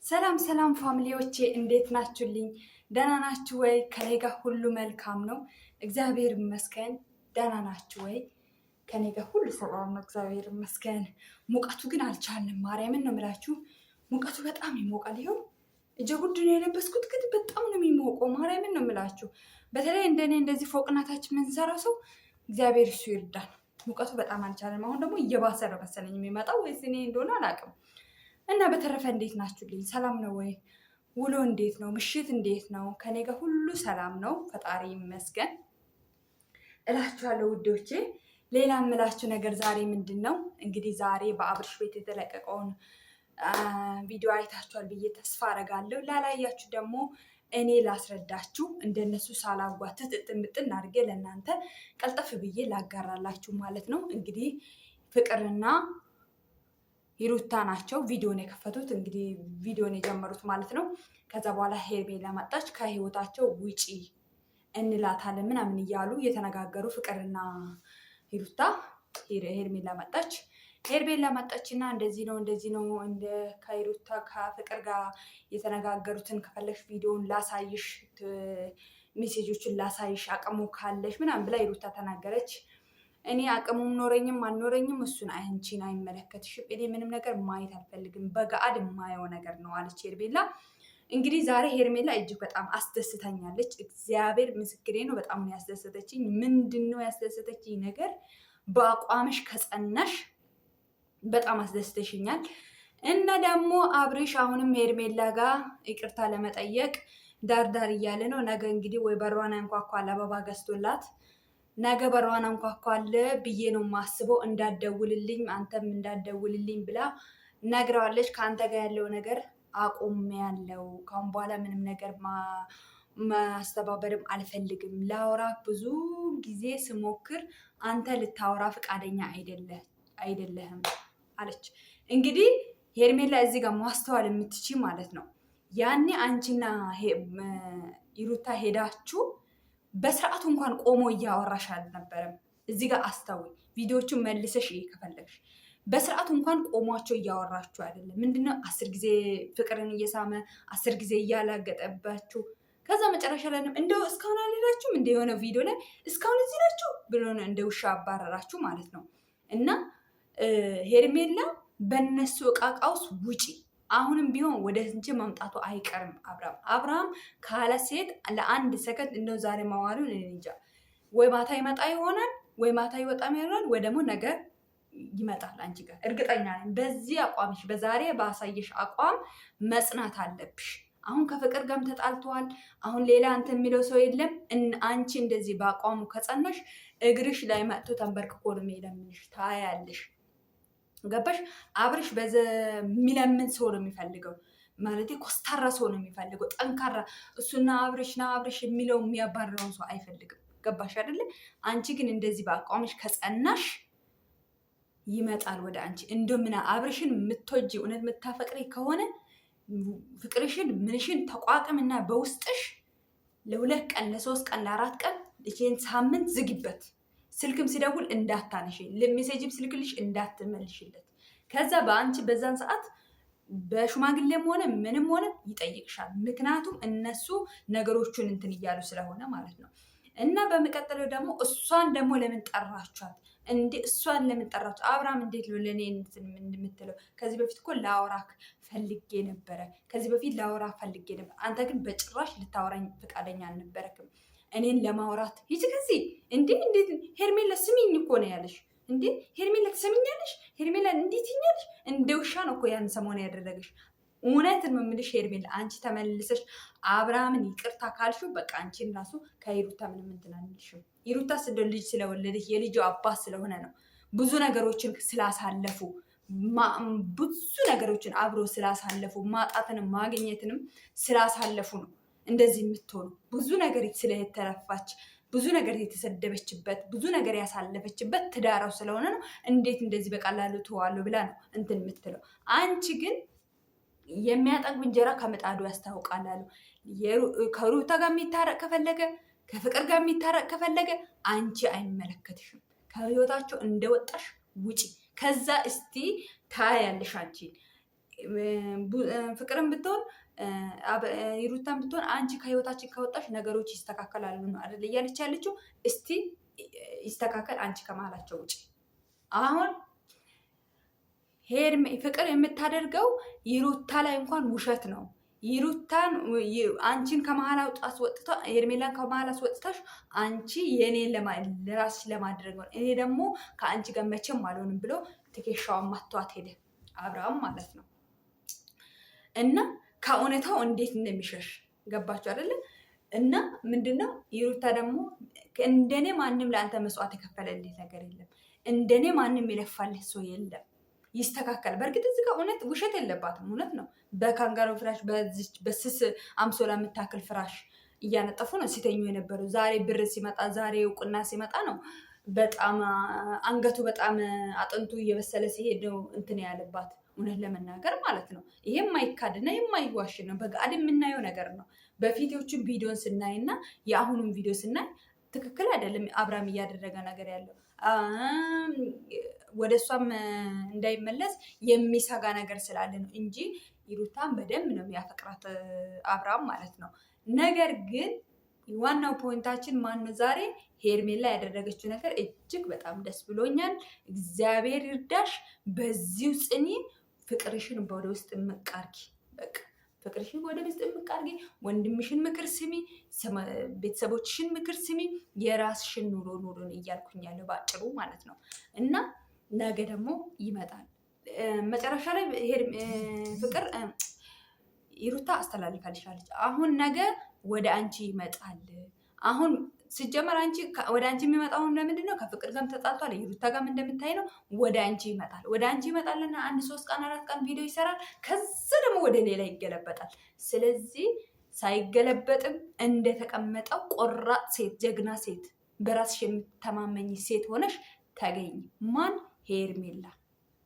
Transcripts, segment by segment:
ሰላም ሰላም ፋሚሊዎቼ እንዴት ናችሁልኝ? ደህና ናችሁ ወይ? ከኔ ጋር ሁሉ መልካም ነው፣ እግዚአብሔር ይመስገን። ደህና ናችሁ ወይ? ከኔ ጋር ሁሉ ሰላም ነው፣ እግዚአብሔር ይመስገን። ሙቀቱ ግን አልቻልንም። ማርያምን ነው የምላችሁ፣ ሙቀቱ በጣም ይሞቃል። ይኸው እጀጉድ ነው የለበስኩት፣ ግን በጣም ነው የሚሞቀው። ማርያምን ነው የምላችሁ። በተለይ እንደኔ እንደዚህ ፎቅናታችን የምንሰራ ሰው እግዚአብሔር እሱ ይርዳል። ሙቀቱ በጣም አልቻለም። አሁን ደግሞ እየባሰ ነው መሰለኝ የሚመጣው፣ ወይስ እኔ እንደሆነ አላውቅም። እና በተረፈ እንዴት ናችሁልኝ? ሰላም ነው ወይ? ውሎ እንዴት ነው? ምሽት እንዴት ነው? ከኔ ጋር ሁሉ ሰላም ነው፣ ፈጣሪ ይመስገን እላችኋለሁ ውዶቼ። ሌላ የምላችሁ ነገር ዛሬ ምንድን ነው እንግዲህ ዛሬ በአብርሽ ቤት የተለቀቀውን ቪዲዮ አይታችኋል ብዬ ተስፋ አደርጋለሁ። ላላያችሁ ደግሞ እኔ ላስረዳችሁ፣ እንደነሱ ሳላጓትት እጥምጥን አድርጌ ለእናንተ ቀልጠፍ ብዬ ላጋራላችሁ ማለት ነው። እንግዲህ ፍቅርና ሂሩታ ናቸው ቪዲዮን የከፈቱት፣ እንግዲህ ቪዲዮን የጀመሩት ማለት ነው። ከዛ በኋላ ሄርሜላ መጣች፣ ከህይወታቸው ውጪ እንላታለን ምናምን እያሉ የተነጋገሩ ፍቅርና ሂሩታ። ሄርሜላ መጣች። ሄርሜላ መጣችና እንደዚህ ነው እንደ ከሂሩታ ከፍቅር ጋር የተነጋገሩትን ከፈለሽ ቪዲዮን ላሳይሽ፣ ሜሴጆችን ላሳይሽ አቅሙ ካለሽ ምናምን ብላ ሂሩታ ተናገረች። እኔ አቅሙም ኖረኝም አልኖረኝም እሱን አንቺን አይመለከትሽም። እኔ ምንም ነገር ማየት አልፈልግም፣ በገአድ የማየው ነገር ነው አለች ሄርሜላ። እንግዲህ ዛሬ ሄርሜላ እጅግ በጣም አስደስተኛለች። እግዚአብሔር ምስክሬ ነው፣ በጣም ነው ያስደሰተችኝ። ምንድን ነው ያስደሰተችኝ ነገር? በአቋምሽ ከጸናሽ በጣም አስደስተሽኛል። እና ደግሞ አብርሽ አሁንም ሄርሜላ ጋር ይቅርታ ለመጠየቅ ዳርዳር እያለ ነው። ነገ እንግዲህ ወይ በሯን አንኳኳል አበባ ገዝቶላት ነገ በሯን አንኳኳል ብዬ ነው የማስበው። እንዳደውልልኝ አንተም እንዳደውልልኝ ብላ ነግረዋለች። ከአንተ ጋር ያለው ነገር አቁሜያለሁ፣ ካሁን በኋላ ምንም ነገር ማስተባበርም አልፈልግም። ላውራ ብዙ ጊዜ ስሞክር አንተ ልታወራ ፈቃደኛ አይደለህም አለች። እንግዲህ ሄርሜላ እዚህ ጋር ማስተዋል የምትች ማለት ነው። ያኔ አንቺና ሂሩታ ሄዳችሁ በስርዓቱ እንኳን ቆሞ እያወራሽ አልነበረም። እዚህ ጋር አስታዊ ቪዲዮቹን መልሰሽ ከፈለግሽ በስርዓቱ እንኳን ቆሟቸው እያወራችሁ አይደለም። ምንድነው 10 ጊዜ ፍቅርን እየሳመ 10 ጊዜ እያላገጠባችሁ፣ ከዛ መጨረሻ ላይ እንደው እስካሁን አልሄዳችሁም እንደ የሆነ ቪዲዮ ላይ እስካሁን እዚህ ናችሁ ብሎ ነው እንደ ውሻ አባረራችሁ ማለት ነው። እና ሄርሜላ በነሱ እቃቃ ውስጥ ውጪ። አሁንም ቢሆን ወደ እንጂ መምጣቱ አይቀርም። አብርሃም ካለ ሴት ለአንድ ሰከንድ እንደው ዛሬ ማዋሉን እንጃ። ወይ ማታ ይመጣ ይሆናል፣ ወይ ማታ ይወጣም ይሆናል፣ ወይ ደግሞ ነገ ይመጣል አንቺ ጋር እርግጠኛ ነኝ። በዚህ አቋምሽ፣ በዛሬ ባሳየሽ አቋም መጽናት አለብሽ። አሁን ከፍቅር ጋርም ተጣልተዋል። አሁን ሌላ እንትን የሚለው ሰው የለም። አንቺ እንደዚህ በአቋሙ ከጸናሽ እግርሽ ላይ መጥቶ ተንበርክኮ ነው የሚለምንሽ፣ ታያለሽ። ገባሽ? አብርሽ የሚለምን ሰው ነው የሚፈልገው፣ ማለት ኮስታራ ሰው ነው የሚፈልገው፣ ጠንካራ። እሱና አብርሽ የሚለው የሚያባርረውን ሰው አይፈልግም። ገባሽ አይደለ? አንቺ ግን እንደዚህ በአቋምሽ ከጸናሽ ይመጣል ወደ አንቺ። እንደምና አብርሽን የምትወጂ እውነት የምታፈቅሪ ከሆነ ፍቅርሽን ምንሽን ተቋቅምና በውስጥሽ ለ2 ቀን ለ3 ቀን ለ4 ቀን ይሄን ሳምንት ዝግበት። ስልክም ሲደውል እንዳታነሽ፣ ሜሴጅም ስልክልሽ እንዳትመልሽለት። ከዛ በአንቺ በዛን ሰዓት በሽማግሌም ሆነ ምንም ሆነ ይጠይቅሻል። ምክንያቱም እነሱ ነገሮቹን እንትን እያሉ ስለሆነ ማለት ነው። እና በሚቀጥለው ደግሞ እሷን ደግሞ ለምን ጠራችኋት እንዴ? እሷን ለምን ጠራችሁ? አብርሃም እንዴት ነው ለእኔ የምትለው? ከዚህ በፊት እኮ ላወራክ ፈልጌ ነበረ፣ አንተ ግን በጭራሽ ልታወራኝ ፈቃደኛ አልነበረክም። እኔን ለማውራት ሂጂ ከዚህ እንዴት ሄርሜላ ስሚኝ እኮ ነው ያለሽ እንዴ? ሄርሜላ ትሰሚኛለሽ? ሄርሜላ እንዴት ይኛለሽ? እንደ ውሻ ነው እኮ ያን ሰሞን ያደረገሽ። እውነትን መምልሽ ሄርሜላ፣ አንቺ ተመልሰሽ አብርሃምን ይቅርታ ካልሽው በቃ አንቺን ራሱ ከሂሩታ ምንም እንትን አንልሽም። ሂሩታ ልጅ ስለወለደች የልጁ አባት ስለሆነ ነው። ብዙ ነገሮችን ስላሳለፉ ብዙ ነገሮችን አብሮ ስላሳለፉ ማጣትንም ማግኘትንም ስላሳለፉ ነው እንደዚህ የምትሆኑ። ብዙ ነገር ስለተለፋች፣ ብዙ ነገር የተሰደበችበት፣ ብዙ ነገር ያሳለፈችበት ትዳራው ስለሆነ ነው። እንዴት እንደዚህ በቀላሉ ተዋሉ ብላ ነው እንትን የምትለው። አንቺ ግን የሚያጠግብ እንጀራ ከምጣዱ ያስታውቃል አሉ። ከሩታ ጋር የሚታረቅ ከፈለገ፣ ከፍቅር ጋር የሚታረቅ ከፈለገ አንቺ አይመለከትሽም። ከህይወታቸው እንደወጣሽ ውጪ። ከዛ እስቲ ታያለሽ አንቺ ፍቅርን ብትሆን ሩታን ብትሆን አንቺ ከህይወታችን ከወጣሽ ነገሮች ይስተካከላሉ ነው አይደል እያለች ያለችው። እስቲ ይስተካከል አንቺ ከመሀላቸው ውጪ። አሁን ፍቅር የምታደርገው ይሩታ ላይ እንኳን ውሸት ነው። ይሩታን አንቺን ከመሀል አስወጥታ ሄርሜላን ከመሀል አስወጥታሽ አንቺ የኔን ለራስሽ ለማድረግ ነው፣ እኔ ደግሞ ከአንቺ ጋር መቼም አልሆንም ብሎ ትከሻዋን ማቷት ሄደ አብርሃም ማለት ነው። እና ከእውነታው እንዴት እንደሚሸሽ ገባችሁ አይደለ? እና ምንድነው ይሩታ ደግሞ እንደኔ ማንም ለአንተ መስዋዕት የከፈለልህ ነገር የለም፣ እንደኔ ማንም የለፋልህ ሰው የለም፣ ይስተካከል። በእርግጥ እዚህ ጋር እውነት ውሸት የለባትም፣ እውነት ነው። በካንጋሮ ፍራሽ በስስ አምሶላ የምታክል ፍራሽ እያነጠፉ ነው ሲተኙ የነበሩ። ዛሬ ብር ሲመጣ ዛሬ እውቅና ሲመጣ ነው በጣም አንገቱ በጣም አጥንቱ እየበሰለ ሲሄድ ነው እንትን ያለባት፣ እውነት ለመናገር ማለት ነው። ይሄ የማይካድና የማይዋሽ ነው፣ በጋድ የምናየው ነገር ነው። በፊቶቹን ቪዲዮን ስናይና የአሁኑን ቪዲዮ ስናይ ትክክል አይደለም አብርሃም እያደረገ ነገር ያለው ወደ እሷም እንዳይመለስ የሚሰጋ ነገር ስላለ ነው እንጂ ይሩታን በደንብ ነው የሚያፈቅራት አብርሃም ማለት ነው። ነገር ግን ዋናው ፖይንታችን ማነው? ዛሬ ሄርሜላ ያደረገችው ነገር እጅግ በጣም ደስ ብሎኛል። እግዚአብሔር ይርዳሽ። በዚሁ ጽኒ፣ ፍቅርሽን ወደ ውስጥ ምቃርጊ። በቃ ፍቅርሽን ወደ ውስጥ ምቃርጊ። ወንድምሽን ምክር ስሚ፣ ቤተሰቦችሽን ምክር ስሚ፣ የራስሽን ኑሮ ኑሮን እያልኩኝ ያለው ባጭሩ ማለት ነው። እና ነገ ደግሞ ይመጣል። መጨረሻ ላይ ፍቅር ይሩታ አስተላልፋልሻለች። አሁን ነገ ወደ አንቺ ይመጣል። አሁን ሲጀመር አንቺ ወደ አንቺ የሚመጣው ለምንድን ነው? ከፍቅር ጋርም ተጣልቷል። ይሩታ ጋርም እንደምታይ ነው። ወደ አንቺ ይመጣል። ወደ አንቺ ይመጣልና 1 3 ቀን 4 ቀን ቪዲዮ ይሰራል። ከዛ ደግሞ ወደ ሌላ ይገለበጣል። ስለዚህ ሳይገለበጥም እንደተቀመጠው ቆራጥ ሴት፣ ጀግና ሴት፣ በራስሽ የምትተማመኝ ሴት ሆነሽ ተገኝ። ማን? ሄርሜላ።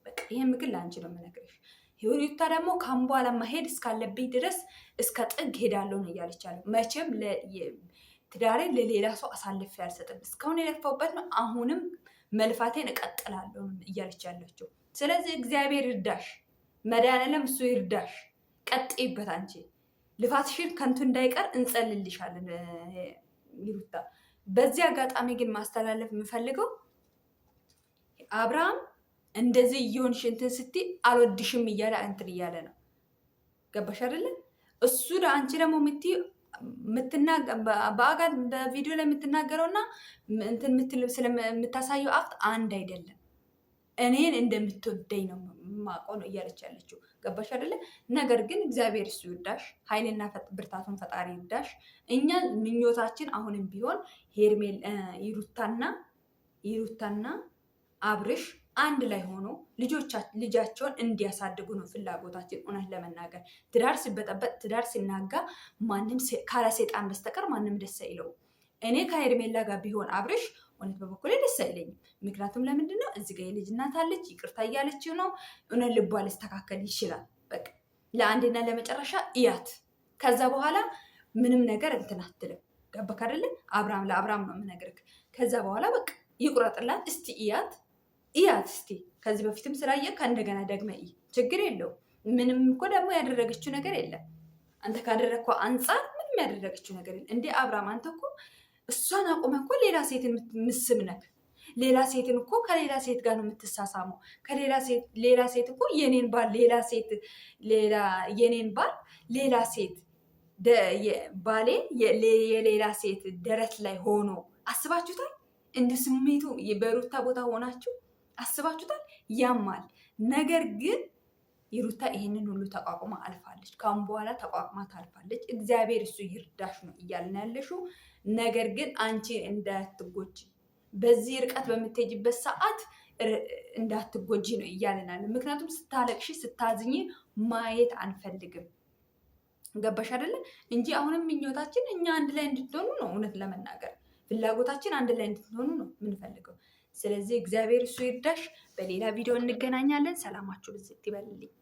በቃ ይሄን ምክር ለአንቺ ነው የምነግርሽ። ይሩታ ደግሞ ካሁን በኋላ መሄድ እስካለብኝ ድረስ እስከ ጥግ ሄዳለሁ ነው እያለች ያለው። መቼም ትዳሬን ለሌላ ሰው አሳልፌ አልሰጥም፣ እስካሁን የለፋውበት ነው፣ አሁንም መልፋቴን እቀጥላለሁ እያለች ያለችው። ስለዚህ እግዚአብሔር ይርዳሽ፣ መድኃኒዓለም እሱ ይርዳሽ። ቀጥይበት። አንቺ ልፋትሽን ከንቱ እንዳይቀር እንጸልልሻለን ይሩታ። በዚህ አጋጣሚ ግን ማስተላለፍ የምፈልገው አብርሃም እንደዚህ እየሆንሽ እንትን ስትይ አልወድሽም እያለ እንትን እያለ ነው። ገባሽ አይደለ? እሱ አንቺ ደግሞ በአጋር በቪዲዮ ላይ የምትናገረውና እንትን የምታሳየው አክት አንድ አይደለም። እኔን እንደምትወደኝ ነው ማውቀው ነው እያለች ያለችው። ገባሽ አይደለ? ነገር ግን እግዚአብሔር እሱ ይርዳሽ፣ ኃይልና ብርታቱን ፈጣሪ ይርዳሽ። እኛ ምኞታችን አሁንም ቢሆን ይሩታና አብርሽ አንድ ላይ ሆኖ ልጃቸውን እንዲያሳድጉ ነው ፍላጎታችን። እውነት ለመናገር ትዳር ሲበጠበጥ፣ ትዳር ሲናጋ ማንም ካለ ሴጣን በስተቀር ማንም ደስ አይለው። እኔ ከሄርሜላ ጋር ቢሆን አብርሽ እውነት በበኩሌ ደስ አይለኝም። ምክንያቱም ለምንድን ነው እዚህ ጋር የልጅ እናት አለች፣ ይቅርታ እያለችው ነው። እውነት ልቧ ሊስተካከል ይችላል። በቃ ለአንድና ለመጨረሻ እያት። ከዛ በኋላ ምንም ነገር እንትን አትልም። ገባክ አይደለ? ለአብርሃም ነው የምነግርህ። ከዛ በኋላ በቃ ይቁረጥላት። እስቲ እያት እስቲ። ከዚህ በፊትም ስላየ ከእንደገና ደግመ ችግር የለው። ምንም እኮ ደግሞ ያደረገችው ነገር የለም። አንተ ካደረግከው አንጻር ምንም ያደረገችው ነገር የለም። እንዴ አብርሃም፣ አንተ እኮ እሷን አቁመህ እኮ ሌላ ሴትን ምስም ነክ። ሌላ ሴትን እኮ ከሌላ ሴት ጋር ነው የምትሳሳመው። ሌላ ሴት እኮ የኔን ባል ሌላ ሴት ባሌ የሌላ ሴት ደረት ላይ ሆኖ አስባችሁታል? እንደ ስሜቱ በሩታ ቦታ ሆናችሁ አስባችሁታል? ያማል። ነገር ግን ይሩታ ይሄንን ሁሉ ተቋቁማ አልፋለች። ካሁን በኋላ ተቋቁማ ታልፋለች። እግዚአብሔር እሱ ይርዳሽ ነው እያልን ያለሽው። ነገር ግን አንቺ እንዳትጎጂ፣ በዚህ ርቀት በምትሄጂበት ሰዓት እንዳትጎጂ ነው እያልናል። ምክንያቱም ስታለቅሺ ስታዝኝ ማየት አንፈልግም። ገባሽ አይደለ? እንጂ አሁንም ምኞታችን እኛ አንድ ላይ እንድትሆኑ ነው። እውነት ለመናገር ፍላጎታችን አንድ ላይ እንድትሆኑ ነው የምንፈልገው። ስለዚህ እግዚአብሔር እሱ ይርዳሽ። በሌላ ቪዲዮ እንገናኛለን። ሰላማችሁ ብዝት ይበልልኝ።